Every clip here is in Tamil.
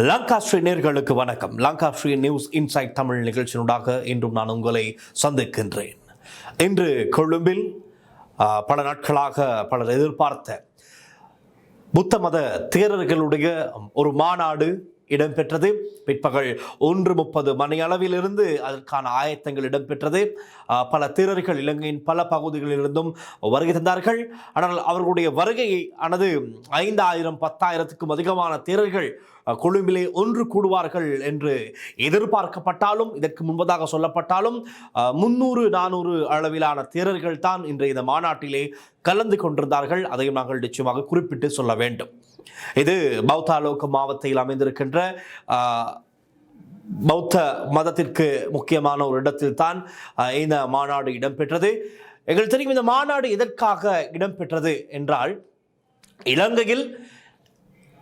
லங்காஸ்ரீ நேர்களுக்கு வணக்கம். லங்காஸ்ரீ நியூஸ் இன்சைட் தமிழ் நிகழ்ச்சியினூடாக இன்றும் நான் உங்களை சந்திக்கின்றேன். இன்று கொழும்பில் பல நாட்களாக பலர் எதிர்பார்த்த புத்த மத தேரர்களுடைய ஒரு மாநாடு இடம்பெற்றது. பிற்பகல் 1:30 மணி அளவிலிருந்து அதற்கான ஆயத்தங்கள் இடம்பெற்றது. பல தேரர்கள் இலங்கையின் பல பகுதிகளிலிருந்தும் வருகை தந்தார்கள். ஆனால் அவர்களுடைய வருகையை ஆனது 5000 10,000க்கும் அதிகமான தேரர்கள் கொழும்பிலே ஒன்று கூடுவார்கள் என்று எதிர்பார்க்கப்பட்டாலும், இதற்கு முன்பதாக சொல்லப்பட்டாலும் 300-400 அளவிலான தேரர்கள் தான் இன்றைய இந்த மாநாட்டிலே கலந்து கொண்டிருந்தார்கள். அதையும் நாங்கள் நிச்சயமாக குறிப்பிட்டு சொல்ல வேண்டும். இது பௌத்தாலோக மாவட்டத்தில் அமைந்திருக்கின்ற பௌத்த மதத்திற்கு முக்கியமான ஒரு இடத்தில் தான் இந்த மாநாடு இடம்பெற்றது. எங்களுக்கு தெரியும் இந்த மாநாடு எதற்காக இடம்பெற்றது என்றால், இலங்கையில்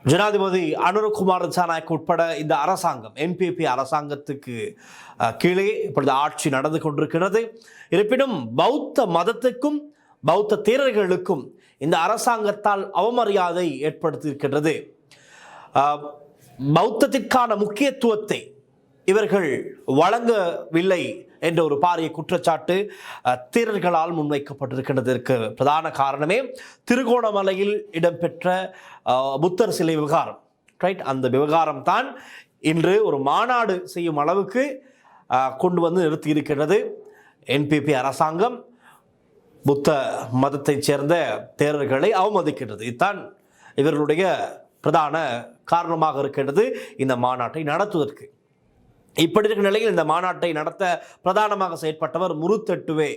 ஜனாதிபதி அனுரகுமார் திசாநாயக்க உட்பட இந்த அரசாங்கம் NPP அரசாங்கத்துக்கு கீழே இப்பொழுது ஆட்சி நடந்து கொண்டிருக்கிறது. இருப்பினும் பௌத்த மதத்துக்கும் பௌத்த தேரர்களுக்கும் இந்த அரசாங்கத்தால் அவமரியாதை ஏற்படுத்தியிருக்கின்றது. பௌத்தத்திற்கான முக்கியத்துவத்தை இவர்கள் வழங்கவில்லை என்ற ஒரு பாரிய குற்றச்சாட்டு தேரர்களால் முன்வைக்கப்பட்டிருக்கின்றதற்கு பிரதான காரணமே திருகோணமலையில் இடம்பெற்ற புத்தர் சிலை விவகாரம். ரைட், அந்த விவகாரம் தான் இன்று ஒரு மாநாடு செய்யும் அளவுக்கு கொண்டு வந்து நிறுத்தி இருக்கின்றது. NPP அரசாங்கம் புத்த மதத்தைச் சேர்ந்த தேரர்களை அவமதிக்கின்றது. இதுதான் இவர்களுடைய பிரதான காரணமாக இருக்கின்றது இந்த மாநாட்டை நடத்துவதற்கு. இப்படி இருக்கிற நிலையில் இந்த மாநாட்டை நடத்த பிரதானமாக செயற்பட்டவர் முருத்தெட்டுவே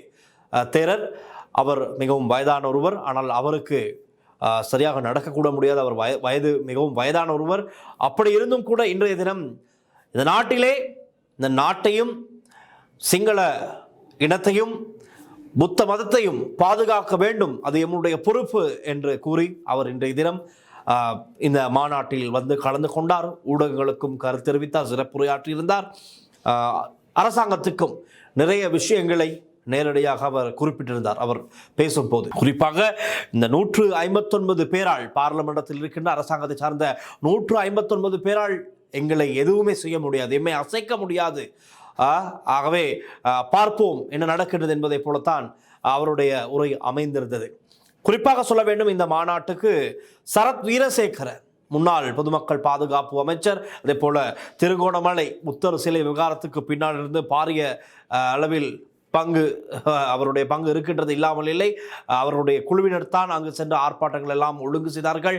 தேரர். அவர் மிகவும் வயதான ஒருவர். ஆனால் அவருக்கு சரியாக நடக்கக்கூட முடியாது. அவர் வயது மிகவும் வயதான ஒருவர். அப்படி இருந்தும் கூட இன்றைய தினம் இந்த நாட்டிலே இந்த நாட்டையும் சிங்கள இனத்தையும் புத்த மதத்தையும் பாதுகாக்க வேண்டும், அது எம்முடைய பொறுப்பு என்று கூறி அவர் இன்றைய தினம் இந்த மாநாட்டில் வந்து கலந்து கொண்டார். ஊடகங்களுக்கும் கருத்து தெரிவித்தார், சிறப்புரையாற்றியிருந்தார். அரசாங்கத்துக்கும் நிறைய விஷயங்களை நேரடியாக அவர் குறிப்பிட்டிருந்தார். அவர் பேசும்போது குறிப்பாக இந்த 159 பேரால் பார்லிமெண்டத்தில் இருக்கின்ற அரசாங்கத்தை சார்ந்த 159 பேரால் எங்களை எதுவுமே செய்ய முடியாது, எம்மை அசைக்க முடியாது. ஆகவே பார்ப்போம் என்ன நடக்கின்றது என்பதை போலத்தான் அவருடைய உரை அமைந்திருந்தது. குறிப்பாக சொல்ல வேண்டும், இந்த மாநாட்டுக்கு சரத் வீரசேகர முன்னாள் பொதுமக்கள் பாதுகாப்பு அமைச்சர், அதே போல திருகோணமலை புத்தர் சிலை விவகாரத்துக்கு பின்னால் இருந்து பாரிய அளவில் அவருடைய பங்கு இருக்கின்றது இல்லாமல் இல்லை. அவருடைய குழுவினர் தான் அங்கு சென்ற ஆர்ப்பாட்டங்கள் எல்லாம் ஒழுங்கு செய்தார்கள்.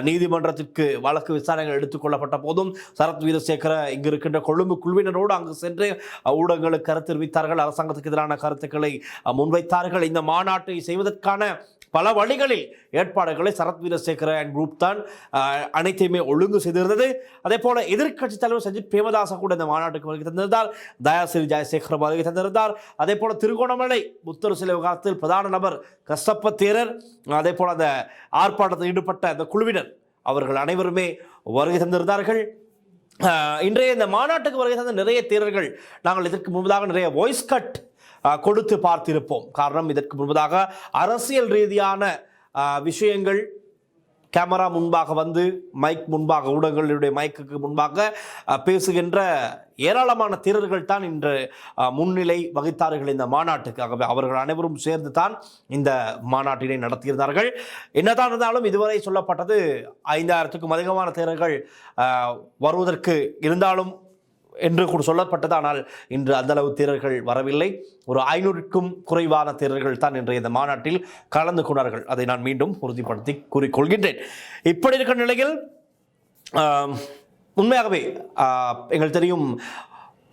நீதிமன்றத்திற்கு வழக்கு விசாரணைகள் எடுத்துக்கொள்ளப்பட்ட போதும் சரத் வீரசேகர இங்கு இருக்கின்ற கொழும்பு குழுவினரோடு அங்கு சென்று ஊடகங்களுக்கு கருத்து தெரிவித்தார்கள், அரசாங்கத்துக்கு எதிரான கருத்துக்களை முன்வைத்தார்கள். இந்த மாநாட்டை செய்வதற்கான பல வழிகளில் ஏற்பாடுகளை சரத் வீரசேகர அண்ட் குரூப் தான் அனைத்தையுமே ஒழுங்கு செய்திருந்தது. அதே போல எதிர்க்கட்சி தலைவர் சஜித் பிரேமதாச கூட இந்த மாநாட்டுக்கு வருகை தந்திருந்தார். தயாசிறி ஜெயசேகர் வருகை தந்திருந்தார். அதே போல திருகோணமலை புத்தர் சிலை விவகாரத்தில் பிரதான நபர் கசப்ப தேரர், அதே போல அந்த ஆர்ப்பாட்டத்தில் ஈடுபட்ட அந்த குழுவினர் அவர்கள் அனைவருமே வருகை தந்திருந்தார்கள். இன்றைய இந்த மாநாட்டுக்கு வருகை தந்த நிறைய தேரர்கள் நாங்கள் இதற்கு முன்பதாக நிறைய வாய்ஸ் கட் கொடுத்து பார்த்திருப்போம். காரணம், இதற்கு முன்பதாக அரசியல் ரீதியான விஷயங்கள் கேமரா முன்பாக வந்து மைக் முன்பாக ஊடகங்களுடைய மைக்குக்கு முன்பாக பேசுகின்ற ஏராளமான தேரர்கள் தான் இன்று முன்னிலை வகித்தார்கள் இந்த மாநாட்டுக்காகவே. அவர்கள் அனைவரும் சேர்ந்து தான் இந்த மாநாட்டினை நடத்தியிருந்தார்கள். என்னதான் இருந்தாலும் இதுவரை சொல்லப்பட்டது 5000க்கும் அதிகமான தேரர்கள் வருவதற்கு இருந்தாலும் என்று கூட சொல்லப்பட்டது. ஆனால் இன்று அந்த அளவு தேரர்கள் வரவில்லை. ஒரு 500க்கும் குறைவான தேரர்கள் தான் இன்றைய இந்த மாநாட்டில் கலந்து கொண்டார்கள். அதை நான் மீண்டும் உறுதிப்படுத்தி கூறிக்கொள்கின்றேன். இப்படி இருக்கிற நிலையில் உண்மையாகவே எங்களுக்கு தெரியும்,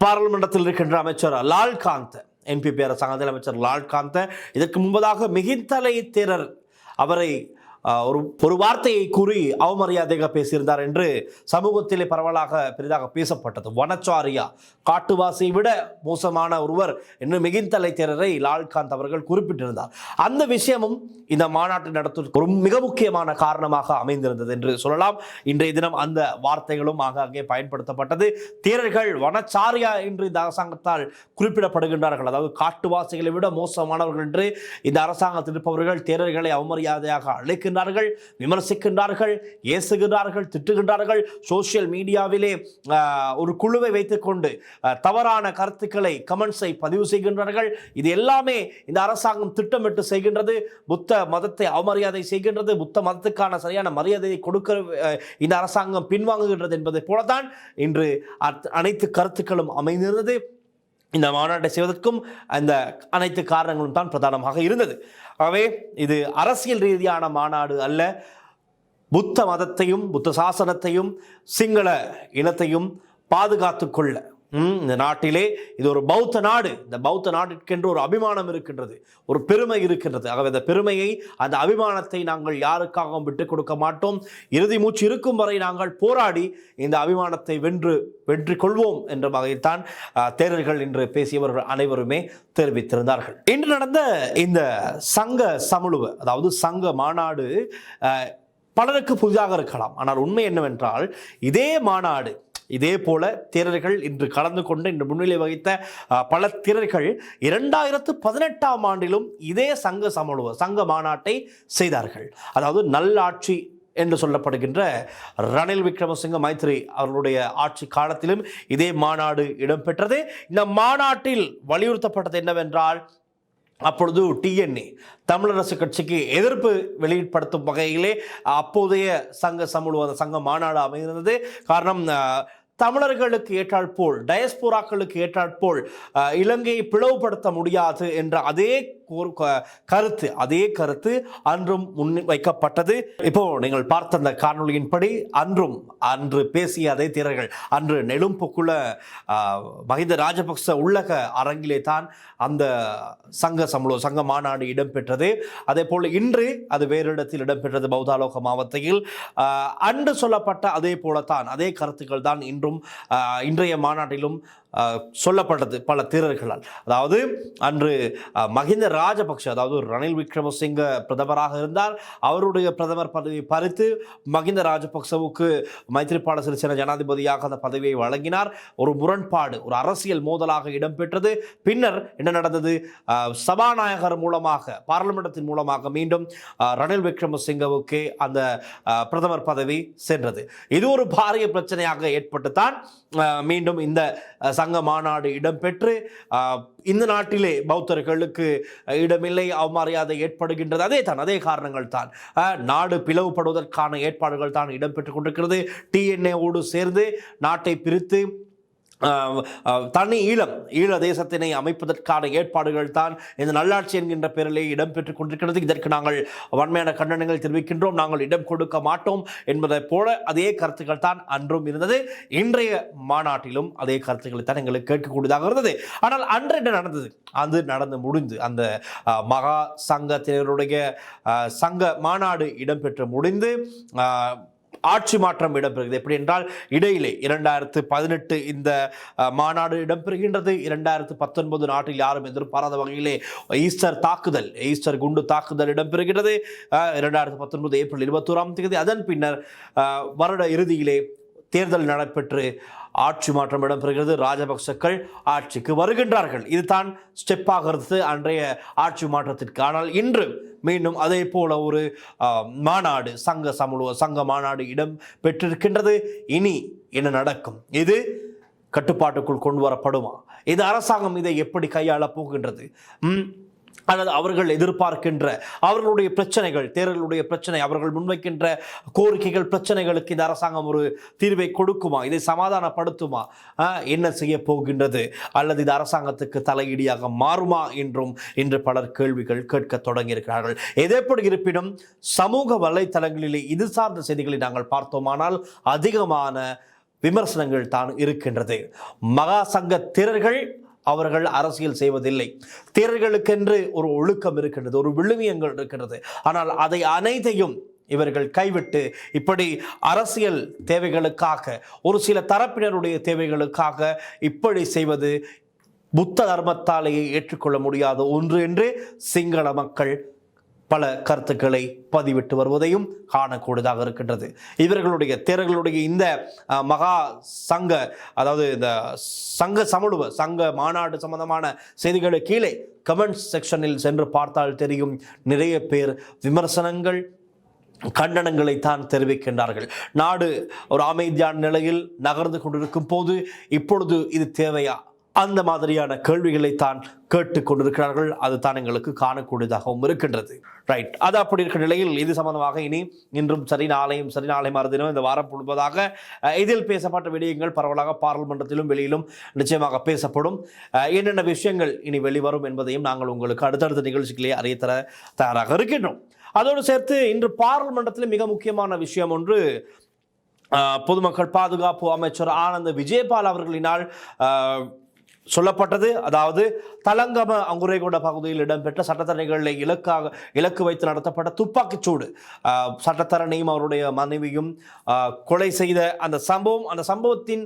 பாராளுமன்றத்தில் இருக்கின்ற அமைச்சர் லால்காந்த், NPP அரசாங்கத்தில் அமைச்சர் லால்காந்த் இதற்கு முன்பதாக மிகிந்தலை தேரர் அவரை ஒரு வார்த்தையை கூறி அவமரியாதையாக பேசியிருந்தார் என்று சமூகத்திலே பரவலாக பெரிதாக பேசப்பட்டது. வனச்சாரியா, காட்டுவாசியை விட மோசமான ஒருவர் என்று மிகிந்தலை தேரரை லால்காந்த் அவர்கள் குறிப்பிட்டிருந்தார். அந்த விஷயமும் இந்த மாநாட்டை நடத்துவதற்கு ஒரு மிக முக்கியமான காரணமாக அமைந்திருந்தது என்று சொல்லலாம். இன்றைய தினம் அந்த வார்த்தைகளும் ஆங்காங்கே பயன்படுத்தப்பட்டது. தேரர்கள் வனச்சாரியா என்று இந்த அரசாங்கத்தால் குறிப்பிடப்படுகின்றார்கள். அதாவது காட்டுவாசிகளை விட மோசமானவர்கள் என்று இந்த அரசாங்கத்தில் இருப்பவர்கள் தேரர்களை அவமரியாதையாக அழைக்கின்றார்கள். செய்கின்றார்கள், விமர்சிக்கின்றார்கள், ஏசுகின்றார்கள், திட்டுகின்றார்கள். சோசியல் மீடியாவிலே ஒரு குழுவை வைத்துக்கொண்டு தவறான கருத்துக்களை கமெண்ட்ஸை பதிவு செய்கின்றார்கள். இது எல்லாமே இந்த அரசாங்கம் திட்டமிட்டு செய்கின்றது. புத்த மதத்தை அவமரியாதை செய்கின்றது. புத்த மதத்துக்கான சரியான மரியாதையை கொடுக்க இந்த அரசாங்கம் பின்வாங்குகின்றது என்பதை போலதான் இன்று அனைத்து கருத்துக்களும் அமைந்திருந்தது. இந்த மாநாட்டை செய்வதற்கும் அந்த அனைத்து காரணங்களும் தான் பிரதானமாக இருந்தது. ஆகவே இது அரசியல் ரீதியான மாநாடு அல்ல. புத்த மதத்தையும் புத்த சாசனத்தையும் சிங்கள இனத்தையும் பாதுகாத்துக் கொள்ள இந்த நாட்டிலே இது ஒரு பௌத்த நாடு. இந்த பௌத்த நாட்டிற்கென்று ஒரு அபிமானம் இருக்கின்றது, ஒரு பெருமை இருக்கின்றது. ஆகவே அந்த பெருமையை, அந்த அபிமானத்தை நாங்கள் யாருக்காகவும் விட்டுக் கொடுக்க மாட்டோம். இறுதி மூச்சு இருக்கும் வரை நாங்கள் போராடி இந்த அபிமானத்தை வெற்றி கொள்வோம் என்ற வகையில்தான் தேரர்கள் இன்று பேசியவர்கள் அனைவருமே தெரிவித்திருந்தார்கள். இன்று நடந்த இந்த சங்க சமூக, அதாவது சங்க மாநாடு பலருக்கு புதிதாக இருக்கலாம். ஆனால் உண்மை என்னவென்றால் இதே மாநாடு, இதே போல தேரர்கள் இன்று கலந்து கொண்டு இன்று முன்னிலை வகித்த பல தேரர்கள் 2018ஆம் ஆண்டிலும் இதே சங்க மாநாட்டை செய்தார்கள். அதாவது நல்லாட்சி என்று சொல்லப்படுகின்ற ரணில் விக்ரமசிங்க மைத்ரி அவர்களுடைய ஆட்சி காலத்திலும் இதே மாநாடு இடம்பெற்றது. இந்த மாநாட்டில் வலியுறுத்தப்பட்டது என்னவென்றால், அப்பொழுது டிஎன்ஏ தமிழரசு கட்சிக்கு எதிர்ப்பு வெளிப்படுத்தும் வகையிலே அப்போதைய சங்க மாநாடு அமைந்தது. காரணம், தமிழர்களுக்கு ஏற்றால் போல், டயஸ்போராக்களுக்கு ஏற்றால் போல் இலங்கையை பிளவுபடுத்த முடியாது என்ற அதே கருத்து அன்றும் முன்வைக்கப்பட்டது. இப்போ நீங்கள் பார்த்த அந்த காணொலியின்படி அன்று பேசிய அதே தேரர்கள் அன்று நெலும்புக்குள்ள மஹிந்த ராஜபக்ச உள்ளக அரங்கிலே தான் அந்த சங்க மாநாடு இடம்பெற்றது. அதே போல் இன்று அது வேறு இடத்தில் இடம்பெற்றது, பௌத்தாலோக மாவட்டத்தில். அன்று சொல்லப்பட்ட அதே போலத்தான் அதே கருத்துக்கள் தான் இன்றைய மாநாட்டிலும் சொல்லப்பட்டது பல தேரர்களால். அதாவது அன்று மஹிந்த ராஜபக்ஷ, அதாவது ரணில் விக்ரமசிங்க பிரதமராக இருந்தார். அவருடைய பிரதமர் பதவியை பறித்து மஹிந்த ராஜபக்சவுக்கு மைத்ரிபால சிறிசேன ஜனாதிபதியாக அந்த பதவியை வழங்கினார். ஒரு முரண்பாடு, ஒரு அரசியல் மோதலாக இடம்பெற்றது. பின்னர் என்ன நடந்தது? சபாநாயகர் மூலமாக, பார்லிமெண்டத்தின் மூலமாக மீண்டும் ரணில் விக்ரமசிங்கவுக்கு அந்த பிரதமர் பதவி சென்றது. இது ஒரு பாரிய பிரச்சனையாக ஏற்பட்டு தான் மீண்டும் இந்த சங்க மாநாடு இடம்பெற்று இந்த நாட்டிலே பௌத்தர்களுக்கு இடமில்லை, அவமரியாதை ஏற்படுகின்றது. அதே காரணங்கள் தான், நாடு பிளவுபடுவதற்கான ஏற்பாடுகள் தான் இடம்பெற்றுக் கொண்டிருக்கிறது. டிஎன்ஏவோடு சேர்ந்து நாட்டை பிரித்து தனி ஈழ தேசத்தினை அமைப்பதற்கான ஏற்பாடுகள் தான் இந்த நல்லாட்சி என்கின்ற பெயரிலே இடம்பெற்றுக் கொண்டிருக்கிறது. இதற்கு நாங்கள் வன்மையான கண்டனங்கள் தெரிவிக்கின்றோம். நாங்கள் இடம் கொடுக்க மாட்டோம் என்பதை போல அதே கருத்துக்கள் தான் அன்றும் இருந்தது. இன்றைய மாநாட்டிலும் அதே கருத்துக்களை தான் எங்களுக்கு கேட்கக்கூடியதாக இருந்தது. ஆனால் அன்று என்ன நடந்தது? அது நடந்து முடிந்து அந்த மகா சங்கத்தினருடைய சங்க மாநாடு இடம்பெற்று முடிந்து ஆட்சி மாற்றம் இடம்பெறுகிறது. எப்படி என்றால், இடையிலே 2018 இந்த மாநாடு இடம்பெறுகின்றது. 2019 நாட்டில் யாரும் எதிர்பாராத வகையிலே ஈஸ்டர் குண்டு தாக்குதல் இடம்பெறுகிறது. 2019 ஏப்ரல் 21ஆம் தேதி. அதன் பின்னர் வருட இறுதியிலே தேர்தல் நடைபெற்று ஆட்சி மாற்றம் இடம்பெறுகிறது. ராஜபக்சக்கள் ஆட்சிக்கு வருகின்றார்கள். இதுதான் ஸ்டெப்பாக இருந்தது அன்றைய ஆட்சி மாற்றத்திற்கு. ஆனால் இன்று மீண்டும் அதே போல ஒரு மாநாடு, சங்க மாநாடு இடம் பெற்றிருக்கின்றது. இனி என்ன நடக்கும்? இது கட்டுப்பாட்டுக்குள் கொண்டு வரப்படுமா? இது அரசாங்கம் இதை எப்படி கையாள போகின்றது? அல்லது அவர்கள் எதிர்பார்க்கின்ற அவர்களுடைய பிரச்சனைகள், தேர்தலுடைய பிரச்சனை, அவர்கள் முன்வைக்கின்ற கோரிக்கைகள், பிரச்சனைகளுக்கு இந்த அரசாங்கம் ஒரு தீர்வை கொடுக்குமா? இதை சமாதானப்படுத்துமா? என்ன செய்ய போகின்றது? அல்லது இது அரசாங்கத்துக்கு தலையீடியாக மாறுமா என்றும் இன்று பலர் கேள்விகள் கேட்க தொடங்கியிருக்கிறார்கள். எதேப்படி இருப்பினும் சமூக வலைத்தளங்களிலே இது சார்ந்த செய்திகளை நாங்கள் பார்த்தோமானால் அதிகமான விமர்சனங்கள் தான் இருக்கின்றது. மகா சங்க தேரர்கள் அவர்கள் அரசியல் செய்வதில்லை. தேரர்களுக்கென்று ஒரு ஒழுக்கம் இருக்கின்றது, ஒரு விழுமியங்கள் இருக்கின்றது. ஆனால் அதை அனைத்தையும் இவர்கள் கைவிட்டு இப்படி அரசியல் தேவைகளுக்காக, ஒரு சில தரப்பினருடைய தேவைகளுக்காக இப்படி செய்வது புத்த தர்மத்தாலேயே ஏற்றுக்கொள்ள முடியாத ஒன்று என்று சிங்கள மக்கள் பல கருத்துக்களை பதிவிட்டு வருவதையும் காணக்கூடியதாக இருக்கின்றது. இவர்களுடைய தேரர்களுடைய இந்த மகா சங்க, அதாவது இந்த சங்க மாநாடு சம்பந்தமான செய்திகளை கீழே கமெண்ட்ஸ் செக்ஷனில் சென்று பார்த்தால் தெரியும். நிறைய பேர் விமர்சனங்கள், கண்டனங்களைத்தான் தெரிவிக்கின்றார்கள். நாடு ஒரு அமைதியான நிலையில் நகர்ந்து கொண்டிருக்கும் போது இப்பொழுது இது தேவையா? அந்த மாதிரியான கேள்விகளைத்தான் கேட்டுக் கொண்டிருக்கிறார்கள். அது தான் எங்களுக்கு காணக்கூடியதாகவும் இருக்கின்றது. ரைட், அது அப்படி இருக்கிற நிலையில் இது சம்பந்தமாக இன்றும் சரி நாளையும் சரி நாளை மறுதினம் இந்த வாரம் முழுவதாக இதில் பேசப்பட்ட விடயங்கள் பரவலாக பாராளுமன்றத்திலும் வெளியிலும் நிச்சயமாக பேசப்படும். என்னென்ன விஷயங்கள் இனி வெளிவரும் என்பதையும் நாங்கள் உங்களுக்கு அடுத்தடுத்த நிகழ்ச்சிகளே அறியத்தர தயாராக இருக்கின்றோம். அதோடு சேர்த்து இன்று பாராளுமன்றத்தில் மிக முக்கியமான விஷயம் ஒன்று பொதுமக்கள் பாதுகாப்பு அமைச்சர் ஆனந்த விஜயபால் அவர்களினால் சொல்லப்பட்டது. அதாவது தலங்கம அங்குரைகொண்ட பகுதியில் இடம்பெற்ற சட்டத்தரணிகளை இலக்கு வைத்து நடத்தப்பட்ட துப்பாக்கிச்சூடு, சட்டத்தரணியும் அவருடைய மனைவியும் கொலை செய்த அந்த சம்பவத்தின்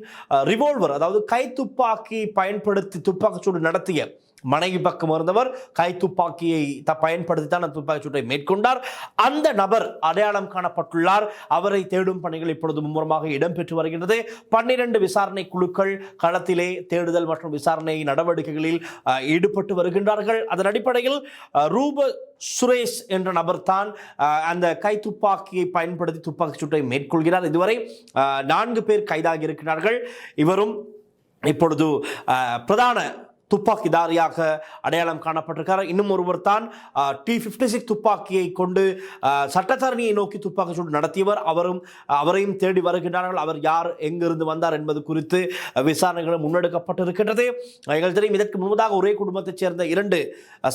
ரிவால்வர், அதாவது கை துப்பாக்கி பயன்படுத்தி துப்பாக்கிச்சூடு நடத்திய மனைவி பக்கம் இருந்தவர் கை துப்பாக்கியை பயன்படுத்தி தான் அந்த துப்பாக்கி சூட்டை மேற்கொண்டார். அந்த நபர் அடையாளம் காணப்பட்டுள்ளார். அவரை தேடும் பணிகள் இப்பொழுது மும்முரமாக இடம்பெற்று வருகின்றது. 12 விசாரணை குழுக்கள் களத்திலே தேடுதல் மற்றும் விசாரணை நடவடிக்கைகளில் ஈடுபட்டு வருகின்றார்கள். அதன் அடிப்படையில் ரூப சுரேஷ் என்ற நபர் தான் அந்த கை துப்பாக்கியை பயன்படுத்தி துப்பாக்கி சூட்டை மேற்கொள்கிறார். இதுவரை 4 பேர் கைதாகி இருக்கிறார்கள். இவரும் இப்பொழுது பிரதான துப்பாக்கிதாரியாக அடையாளம் காணப்பட்டிருக்கிறார். இன்னும் ஒருவர் தான் T56 துப்பாக்கியை கொண்டு சட்டத்தரணியை நோக்கி துப்பாக்கி சூடு நடத்தியவர். அவரையும் தேடி வருகின்றார்கள். அவர் யார், எங்கிருந்து வந்தார் என்பது குறித்து விசாரணைகள் முன்னெடுக்கப்பட்டிருக்கின்றது. எங்கள் தெரியும், இதற்கு முன்பதாக ஒரே குடும்பத்தைச் சேர்ந்த 2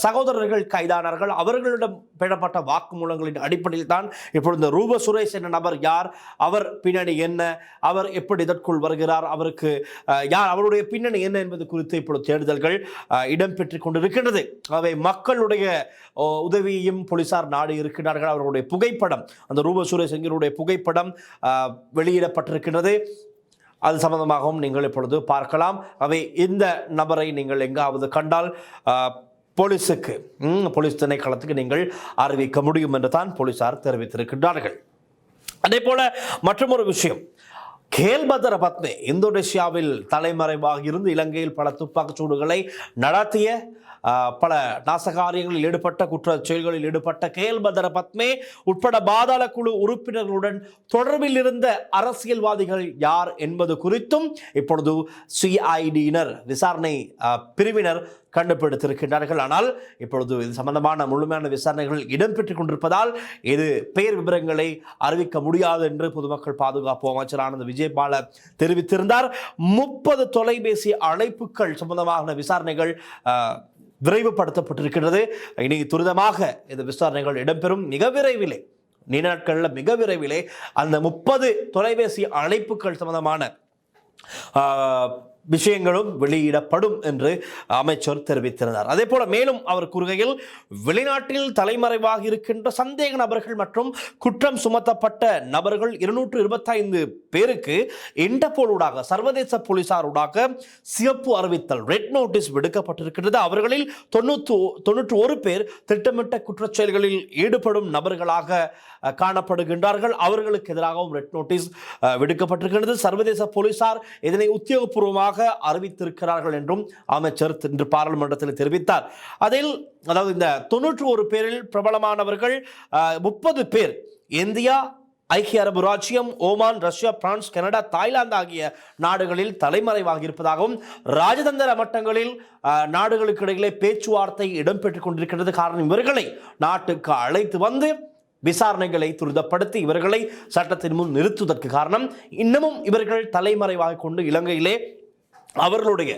சகோதரர்கள் கைதானார்கள். அவர்களிடம் பெறப்பட்ட வாக்குமூலங்களின் அடிப்படையில் தான் இப்பொழுது ரூப சுரேஷ் என்ற நபர் யார், அவர் பின்னணி என்ன, அவர் எப்படி இதற்குள் வருகிறார், அவருக்கு யார், அவருடைய பின்னணி என்ன என்பது குறித்து இப்பொழுது தேடுதல்கள் இடம்பெற்றுக் கொண்டிருக்கின்றது. அவை மக்களுடைய உதவியையும் போலீசார் நாடு இருக்கிறார்கள். அவருடைய புகைப்படம், அந்த ரூப சுரேஷ் என்கிறவருடைய புகைப்படம் வெளியிடப்பட்டிருக்கின்றது. அது சம்பந்தமாகவும் நீங்கள் இப்பொழுது பார்க்கலாம். அவை இந்த நபரை நீங்கள் எங்காவது கண்டால் போலீஸ் திணைக்களத்துக்கு நீங்கள் அறிவிக்க முடியும் என்று தான் போலீசார் தெரிவித்திருக்கின்றார்கள். அதே போல மற்றொரு விஷயம், கேல்பத்ர பத்மே இந்தோனேஷியாவில் தலைமறைவாக இருந்து இலங்கையில் பல துப்பாக்கிச் சூடுகளை நடத்திய பல நாசகாரியங்களில் ஈடுபட்ட குற்ற செயல்களில் ஈடுபட்ட கேல்பத்ர பத்மே உட்பட பாதாள குழு உறுப்பினர்களுடன் தொடர்பில் இருந்த அரசியல்வாதிகள் யார் என்பது குறித்தும் இப்பொழுது சிஐடியினர் விசாரணை பிரிவினர் கண்டுபிடித்திருக்கின்றார்கள். ஆனால் இப்பொழுது இது சம்பந்தமான முழுமையான விசாரணைகள் இடம்பெற்றுக் கொண்டிருப்பதால் இது பெயர் விவரங்களை அறிவிக்க முடியாது என்று பொதுமக்கள் பாதுகாப்பு அமைச்சர் ஆனந்த விஜயபால தெரிவித்திருந்தார். 30 தொலைபேசி அழைப்புகள் சம்பந்தமான விசாரணைகள் விரைவுபடுத்தப்பட்டிருக்கிறது. இனி துரிதமாக இந்த விசாரணைகள் இடம்பெறும். மிக விரைவிலே, நீண்ட நாட்களில் மிக விரைவிலே அந்த 30 தொலைபேசி அழைப்புகள் சம்பந்தமான விஷயங்களும் வெளியிடப்படும் என்று அமைச்சர் தெரிவித்திருந்தார். அதே போல மேலும் அவர் கூறுகையில், வெளிநாட்டில் தலைமறைவாக இருக்கின்ற சந்தேக நபர்கள் மற்றும் குற்றம் சுமத்தப்பட்ட நபர்கள் 225 பேருக்கு இன்டர்போலூடாக சர்வதேச போலீசாரூடாக சிவப்பு அறிவித்தல் ரெட் நோட்டீஸ் விடுக்கப்பட்டிருக்கிறது. அவர்களில் 91 பேர் திட்டமிட்ட குற்றச் செயல்களில் ஈடுபடும் நபர்களாக காணப்படுகின்றார்கள். அவர்களுக்கு எதிராகவும் ரெட் நோட்டீஸ் விடுக்கப்பட்டிருக்கிறது. சர்வதேச போலீசார் இதனை உத்தியோகபூர்வமாக அறிவித்திருக்கிறார்கள் என்றும் அமைச்சர் இன்று பாராளுமன்றத்தில் தெரிவித்தார். அதாவது இந்த 91 பேரில் பிரபலமானவர்கள் 30 பேர் இந்தியா, ஐக்கிய அரபு ராச்சியம், Oman, Russia, France, Canada, Thailand ஆகிய நாடுகளில் தலைமறைவாக இருப்பதாகவும் ராஜதந்திர மட்டங்களில் நாடுகளுக்கு இடையிலே பேச்சுவார்த்தை இடம்பெற்றுக் கொண்டிருக்கிறது. காரணம், இவர்களை நாட்டுக்கு அழைத்து வந்து விசாரணைகளை துரிதப்படுத்தி இவர்களை சட்டத்தின் முன் நிறுத்துவதற்கு காரணம், இன்னமும் இவர்கள் தலைமறைவாக கொண்டு இலங்கையிலே அவர்களுடைய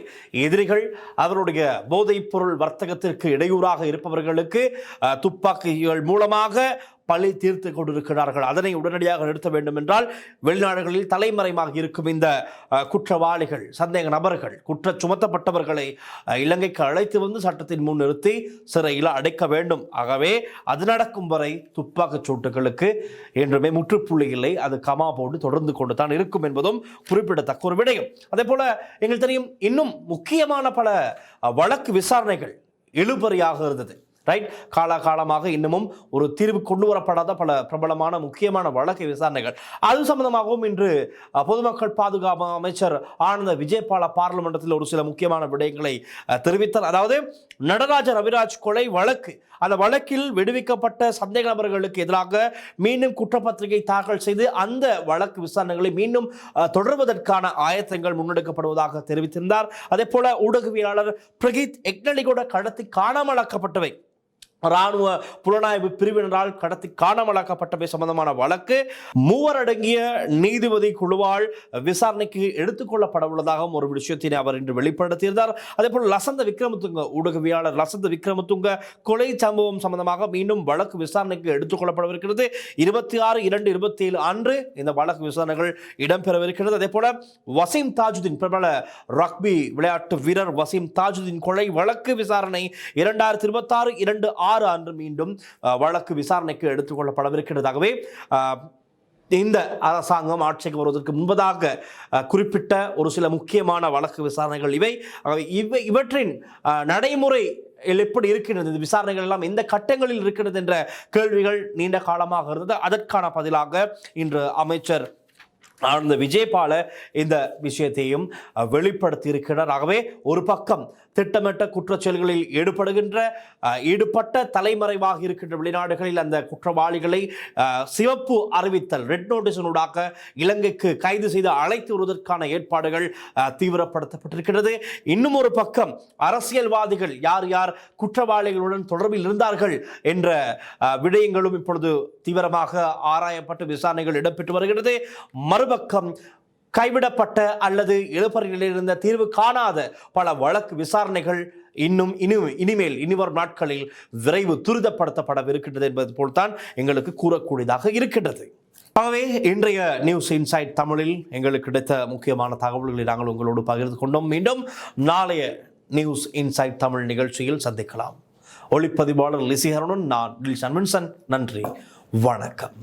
எதிரிகள், அவருடைய போதைப் பொருள் வர்த்தகத்திற்கு இடையூறாக இருப்பவர்களுக்கு துப்பாக்கிகள் மூலமாக பழி தீர்த்து கொண்டிருக்கிறார்கள். அதனை உடனடியாக நிறுத்த வேண்டும் என்றால் வெளிநாடுகளில் தலைமறைவாக இருக்கும் இந்த குற்றவாளிகள், சந்தேக நபர்கள், குற்ற சுமத்தப்பட்டவர்களை இலங்கைக்கு அழைத்து வந்து சட்டத்தின் முன் நிறுத்தி சிறையில் அடைக்க வேண்டும். ஆகவே அது நடக்கும் வரை துப்பாக்கிச் சூட்டுகளுக்கு என்றுமே முற்றுப்புள்ளி இல்லை. அது கமா போட்டு தொடர்ந்து கொண்டு தான் இருக்கும் என்பதும் குறிப்பிடத்தக்க ஒரு விடயம். அதே போல எங்களுக்கு தெரியும், இன்னும் முக்கியமான பல வழக்கு விசாரணைகள் இழுபறியாக இருந்தது. ரைட். காலகாலமாக இன்னமும் ஒரு தீர்வு கொண்டு வரப்படாத பல பிரபலமான முக்கியமான வழக்கு விசாரணைகள். அது சம்பந்தமாகவும் இன்று பொதுமக்கள் பாதுகாப்பு அமைச்சர் ஆனந்த விஜயபால பார்லிமெண்டத்தில் ஒரு சில முக்கியமான விடயங்களை தெரிவித்தார். அதாவது நடராஜ ரவிராஜ் கொலை வழக்கு, அந்த வழக்கில் விடுவிக்கப்பட்ட சந்தேக நபர்களுக்கு எதிராக மீண்டும் குற்றப்பத்திரிகை தாக்கல் செய்து அந்த வழக்கு விசாரணைகளை மீண்டும் தொடர்வதற்கான ஆயத்தங்கள் முன்னெடுக்கப்படுவதாக தெரிவித்திருந்தார். அதே போல ஊடகவியலாளர் பிரகீத் எக்னலிகோட கடத்தி காணாமலாக்கப்பட்டவை, இராணுவ புலனாய்வு பிரிவினரால் கடத்தி காணாமலாக்கப்பட்டவை சம்பந்தமான வழக்கு மூவர் அடங்கிய நீதிபதி குழுவால் விசாரணைக்கு எடுத்துக்கொள்ளப்பட உள்ளதாகவும் ஒரு விஷயத்தினை அவர் இன்று வெளிப்படுத்தியிருந்தார். அதே போல் லசந்த விக்ரமதுங்க, ஊடகவியலாளர் லசந்த விக்ரமதுங்க கொலை சம்பவம் சம்பந்தமாக மீண்டும் வழக்கு விசாரணைக்கு எடுத்துக்கொள்ளப்படவிருக்கிறது. 26/2/27 அன்று இந்த வழக்கு விசாரணைகள் இடம்பெறவிருக்கிறது. அதே போல வசீம் தாஜுதீன், பிரபல ரக்பி விளையாட்டு வீரர் வசீம் தாஜுதீன் கொலை வழக்கு விசாரணை 2026 அன்று மீண்டும் வழக்கு விசாரணைக்கு எடுத்துக்கொள்ளப்படவிருக்கிறதாகவே இந்த அரசாங்கம் ஆட்சிக்கு வருவதற்கு முன்பதாக குறிப்பிட்ட ஒரு சில முக்கியமான வழக்கு விசாரணைகள் இவற்றின் நடைமுறை எப்படி இருக்கின்றது, இந்த விசாரணைகள் எல்லாம் எந்த கட்டங்களில் இருக்கிறது என்ற கேள்விகள் நீண்ட காலமாக இருந்தது. அதற்கான பதிலாக இன்று அமைச்சர் ஆனந்த விஜயபால இந்த விஷயத்தையும் வெளிப்படுத்தி இருக்கிறார். ஆகவே ஒரு பக்கம் திட்டமிட்ட குற்றச்செயல்களில் ஈடுபட்ட தலைமறைவாக இருக்கின்ற வெளிநாடுகளில் அந்த குற்றவாளிகளை சிவப்பு அறிவித்தல், ரெட் நோட்டீஸினூடாக இலங்கைக்கு கைது செய்து அழைத்து வருவதற்கான ஏற்பாடுகள் தீவிரப்படுத்தப்பட்டிருக்கிறது. இன்னும் ஒரு பக்கம் அரசியல்வாதிகள் யார் யார் குற்றவாளிகளுடன் தொடர்பில் இருந்தார்கள் என்ற விடயங்களும் இப்பொழுது தீவிரமாக ஆராயப்பட்டு விசாரணைகள் இடம்பெற்று வருகிறது. மறுபக்கம் கைவிடப்பட்ட அல்லது இழுபறியில் இருந்த தீர்வு காணாத பல வழக்கு விசாரணைகள் இனிமேல் இனிவரும் நாட்களில் விரைவு துரிதப்படுத்தப்படவிருக்கின்றது என்பது போல்தான் எங்களுக்கு கூறக்கூடியதாக இருக்கின்றது. ஆகவே இன்றைய நியூஸ் இன்சைட் தமிழில் எங்களுக்கு கிடைத்த முக்கியமான தகவல்களை நாங்கள் உங்களோடு பகிர்ந்து கொண்டோம். மீண்டும் நாளைய நியூஸ் இன்சைட் தமிழ் நிகழ்ச்சியில் சந்திக்கலாம். ஒளிப்பதிவாளர் லிசிஹரனுடன் நான் டில்ஷன் வின்சன். நன்றி, வணக்கம்.